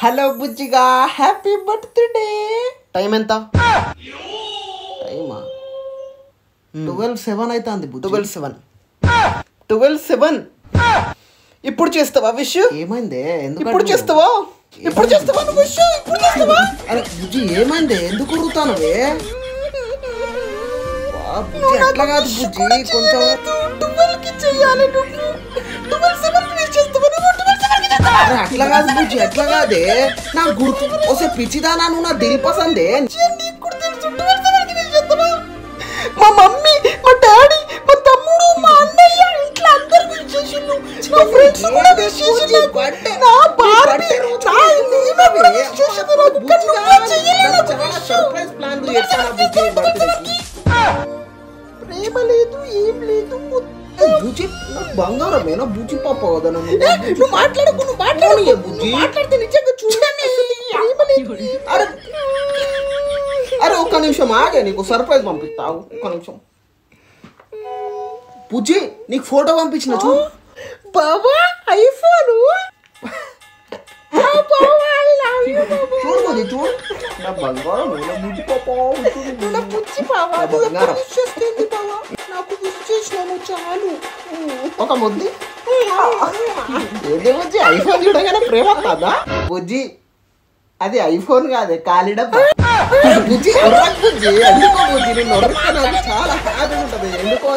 Hello బుజ్జిగా, happy birthday. Time ఎంత? టైమా 12:07 అవుతుంది. 12:07 ఇప్పుడు చేస్తావా విష్? ఏమైంది? ఇప్పుడు చేస్తావా? ఇప్పుడు చేస్తావా నువ్వు విష్? ఇప్పుడు చేస్తావా? అరే బుజ్జి ఏమైంది? ఎందుకు ఉరుకుతానవే? బుజ్జి అట్లా కాదు బుజ్జి, కొంచెం 12కి చెయ్యాలి. నువ్వు 12:07 విష్ చేస్తావా? అట్లా కాదు బుజ్జి, అట్లా కాదే. నాకు గుర్తు వస్తే పిచ్చిదానా, నువ్వు నా దిల్ పసందే. మా మమ్మీ, మా డాడీ, మా తమ్ముడు, మా అన్నయ్య, ఇంట్లో అందరూ విష్ చేసిండ్రు. నా ఫ్రెండ్స్ కూడా విష్ చేసిండ్రు. నా బార్బీ, నా నీనా కూడా విష్ చేసిండ్రు. నాకు నువ్వే చెయ్యలేదు. చాలా సర్ప్రైజ్ ప్లాన్ చేశాను బుజ్జి బర్త్డేకి. ప్రేమ లేదు, ఏం లేదు. బుజ్జి నాకు బంగారమేనా? బుజ్జి పాప కదా. నువ్వు మాట్లాడకు, నువ్వు మాట్లాడు బుజ్జి. మాట్లాడితే నిజంగా చూడండి. అరే అరే ఒక్క నిమిషం ఆగే, నీకు సర్ప్రైజ్ పంపిస్తావు. ఒక్క నిమిషం బుజ్జి, నీకు ఫోటో పంపించిన చూడు. బాబా ఐఫోన్ చూడు బుజ్జి, చూడు. నా బంగారం, బుజ్జి పాప, బుజ్జి పాప బంగారం. నాకు విష్ చేసినాను చాలు. ఒక ముద్ది ఏంటి బుజ్జి? ఐఫోన్ చూడగానే ప్రేమ కాదా బుజ్జి? అది ఐఫోన్ కాదే, ఖాళీ డబ్బా. బుజ్జి బుజ్జి ఎందుకో బుజ్జి, నేను చాలా హ్యాపీగా ఉంటుంది. ఎందుకో